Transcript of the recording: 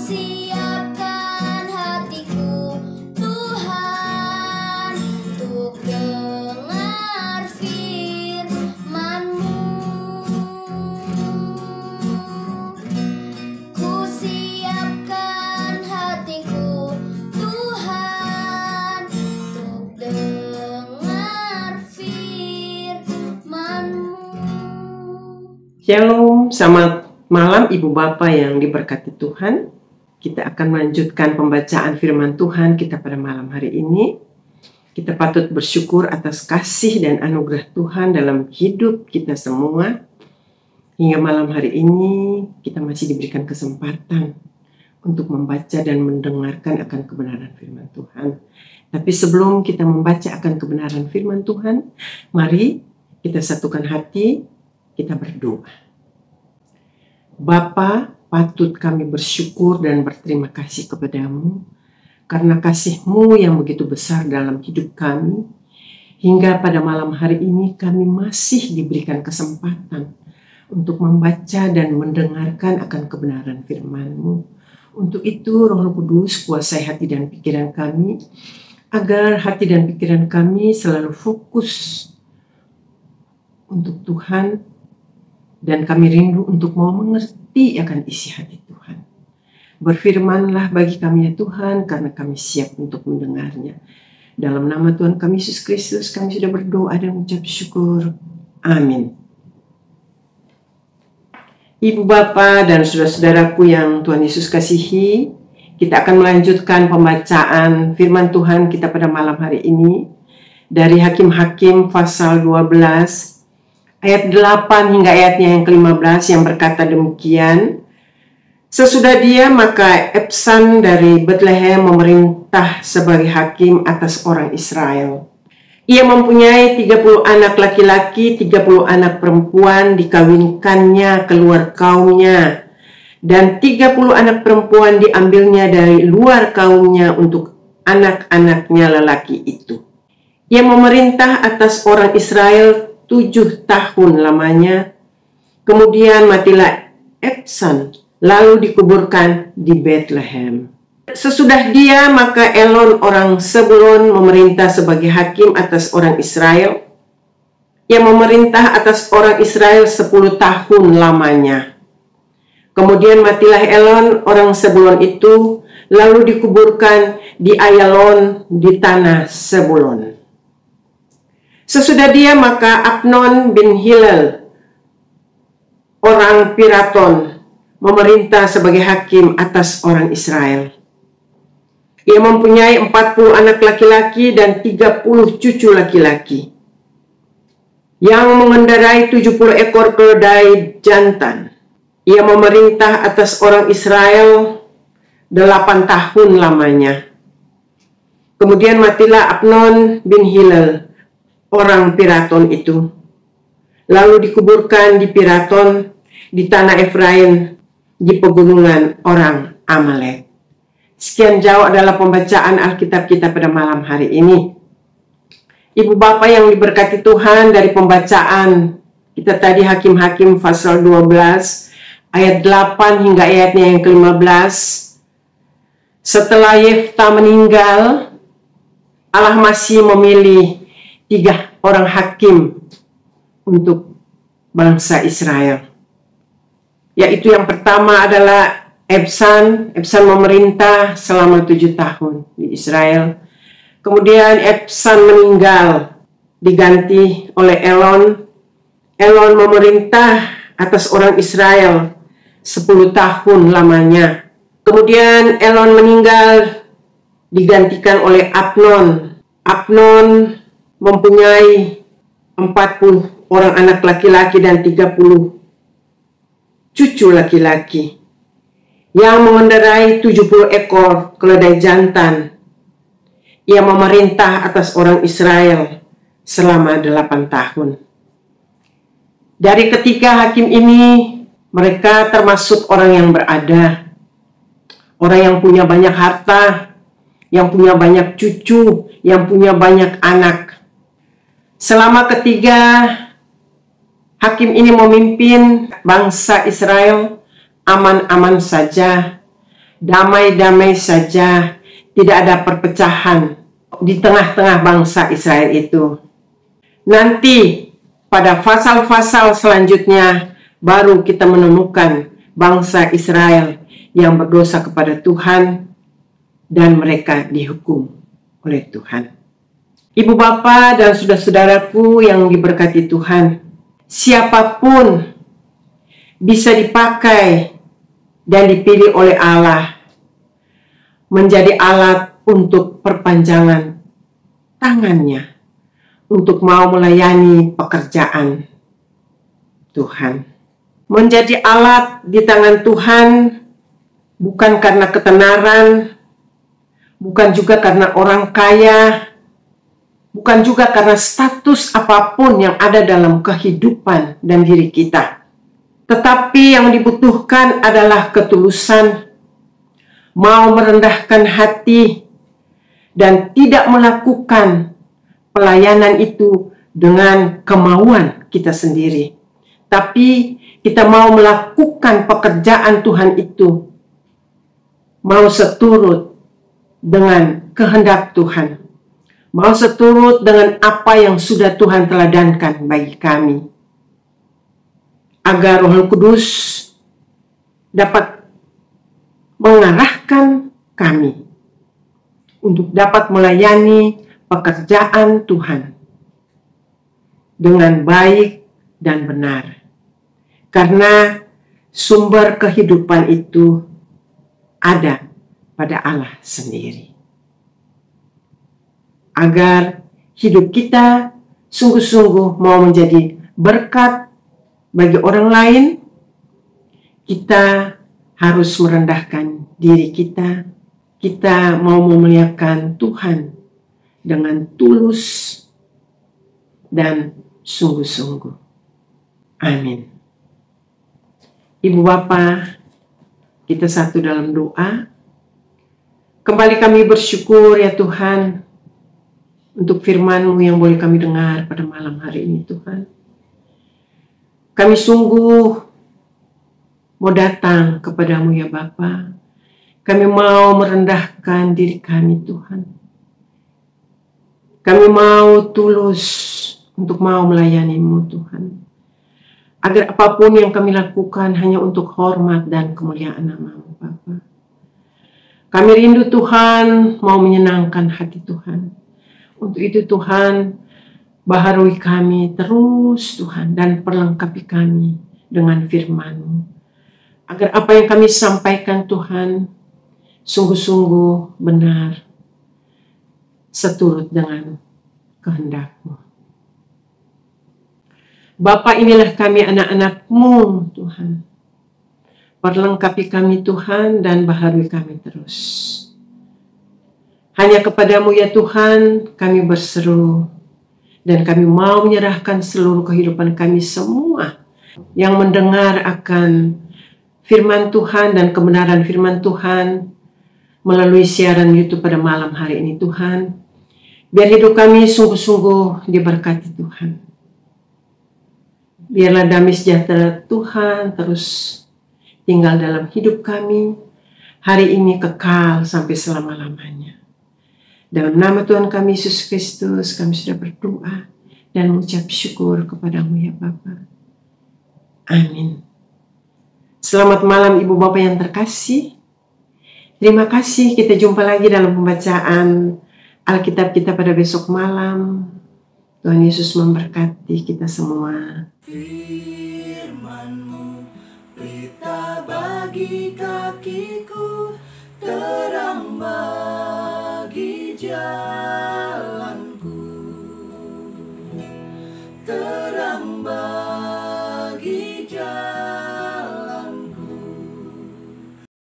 siapkan hatiku, Tuhan, untuk dengar firman-Mu. Ku siapkan hatiku, Tuhan, untuk dengar firman-Mu. Shalom, selamat malam Ibu Bapak yang diberkati Tuhan. Kita akan melanjutkan pembacaan firman Tuhan kita pada malam hari ini. Kita patut bersyukur atas kasih dan anugerah Tuhan dalam hidup kita semua. Hingga malam hari ini kita masih diberikan kesempatan untuk membaca dan mendengarkan akan kebenaran firman Tuhan. Tapi sebelum kita membaca akan kebenaran firman Tuhan, mari kita satukan hati, kita berdoa. Bapa, patut kami bersyukur dan berterima kasih kepadamu karena kasih-Mu yang begitu besar dalam hidup kami. Hingga pada malam hari ini kami masih diberikan kesempatan untuk membaca dan mendengarkan akan kebenaran firman-Mu. Untuk itu Roh Kudus kuasai hati dan pikiran kami, agar hati dan pikiran kami selalu fokus untuk Tuhan. Dan kami rindu untuk mau mengerti akan isi hati Tuhan. Berfirmanlah bagi kami ya Tuhan, karena kami siap untuk mendengarnya. Dalam nama Tuhan kami Yesus Kristus, kami sudah berdoa dan mengucap syukur. Amin. Ibu Bapa dan saudara-saudaraku yang Tuhan Yesus kasihi, kita akan melanjutkan pembacaan firman Tuhan kita pada malam hari ini. Dari Hakim-Hakim pasal 12, ayat 8 hingga ayatnya yang ke-15 yang berkata demikian. Sesudah dia maka Ebsan dari Betlehem memerintah sebagai hakim atas orang Israel. Ia mempunyai 30 anak laki-laki, 30 anak perempuan dikawinkannya keluar kaumnya. Dan 30 anak perempuan diambilnya dari luar kaumnya untuk anak-anaknya lelaki itu. Ia memerintah atas orang Israel 7 tahun lamanya. Kemudian matilah Ebsan, lalu dikuburkan di Bethlehem. Sesudah dia maka Elon orang Sebulon memerintah sebagai hakim atas orang Israel. Ia memerintah atas orang Israel 10 tahun lamanya. Kemudian matilah Elon orang Sebulon itu, lalu dikuburkan di Ayalon di tanah Sebulon. Sesudah dia maka Abnon bin Hilal orang Piraton memerintah sebagai hakim atas orang Israel. Ia mempunyai 40 anak laki-laki dan 30 cucu laki-laki yang mengendarai 70 ekor keledai jantan. Ia memerintah atas orang Israel 8 tahun lamanya. Kemudian matilah Abnon bin Hilal orang Piraton itu, lalu dikuburkan di Piraton di tanah Efraim di pegunungan orang Amalek. Sekian jauh adalah pembacaan Alkitab kita pada malam hari ini. Ibu Bapak yang diberkati Tuhan, dari pembacaan kita tadi Hakim-Hakim pasal 12 ayat 8 hingga ayatnya yang ke-15. Setelah Yefta meninggal, Allah masih memilih 3 orang hakim untuk bangsa Israel. Yaitu yang pertama adalah Ebsan. Ebsan memerintah selama 7 tahun di Israel. Kemudian Ebsan meninggal, diganti oleh Elon. Elon memerintah atas orang Israel 10 tahun lamanya. Kemudian Elon meninggal, digantikan oleh Abnon. Abnon mempunyai 40 orang anak laki-laki dan 30 cucu laki-laki yang mengendarai 70 ekor keledai jantan. Ia memerintah atas orang Israel selama 8 tahun. Dari ketiga hakim ini, mereka termasuk orang yang berada, orang yang punya banyak harta, yang punya banyak cucu, yang punya banyak anak. Selama ketiga hakim ini memimpin bangsa Israel, aman-aman saja. damai-damai saja, tidak ada perpecahan di tengah-tengah bangsa Israel itu. Nanti pada pasal-pasal selanjutnya baru kita menemukan bangsa Israel yang berdosa kepada Tuhan dan mereka dihukum oleh Tuhan. Ibu bapa dan saudara-saudaraku yang diberkati Tuhan, siapapun bisa dipakai dan dipilih oleh Allah menjadi alat untuk perpanjangan tangannya untuk mau melayani pekerjaan Tuhan. Menjadi alat di tangan Tuhan bukan karena ketenaran, bukan juga karena orang kaya, bukan juga karena status apapun yang ada dalam kehidupan dan diri kita. Tetapi yang dibutuhkan adalah ketulusan, mau merendahkan hati, dan tidak melakukan pelayanan itu dengan kemauan kita sendiri. Tapi kita mau melakukan pekerjaan Tuhan itu, mau seturut dengan kehendak Tuhan, mau seturut dengan apa yang sudah Tuhan teladankan bagi kami, agar Roh Kudus dapat mengarahkan kami untuk dapat melayani pekerjaan Tuhan dengan baik dan benar. Karena sumber kehidupan itu ada pada Allah sendiri. Agar hidup kita sungguh-sungguh mau menjadi berkat bagi orang lain, kita harus merendahkan diri kita. Kita mau memuliakan Tuhan dengan tulus dan sungguh-sungguh. Amin. Ibu Bapa, kita satu dalam doa. Kembali kami bersyukur ya Tuhan untuk firman-Mu yang boleh kami dengar pada malam hari ini Tuhan. Kami sungguh mau datang kepadamu ya Bapa. Kami mau merendahkan diri kami Tuhan. Kami mau tulus untuk mau melayani-Mu Tuhan. Agar apapun yang kami lakukan hanya untuk hormat dan kemuliaan nama-Mu Bapa. Kami rindu Tuhan mau menyenangkan hati Tuhan. Untuk itu Tuhan, baharui kami terus Tuhan dan perlengkapi kami dengan firman-Mu. Agar apa yang kami sampaikan Tuhan sungguh-sungguh benar, seturut dengan kehendak-Mu. Bapa, inilah kami anak-anak-Mu Tuhan. Perlengkapi kami Tuhan dan baharui kami terus. Hanya kepadamu ya Tuhan kami berseru. Dan kami mau menyerahkan seluruh kehidupan kami semua yang mendengar akan firman Tuhan dan kebenaran firman Tuhan melalui siaran YouTube pada malam hari ini Tuhan. Biar hidup kami sungguh-sungguh diberkati Tuhan. Biarlah damai sejahtera Tuhan terus tinggal dalam hidup kami hari ini kekal sampai selama-lamanya. Dalam nama Tuhan kami Yesus Kristus kami sudah berdoa dan mengucap syukur kepadamu ya Bapa. Amin. Selamat malam Ibu Bapak yang terkasih. Terima kasih, kita jumpa lagi dalam pembacaan Alkitab kita pada besok malam. Tuhan Yesus memberkati kita semua. Firman-Mu berita bagi kakiku, terang bagi jalanku, terang bagi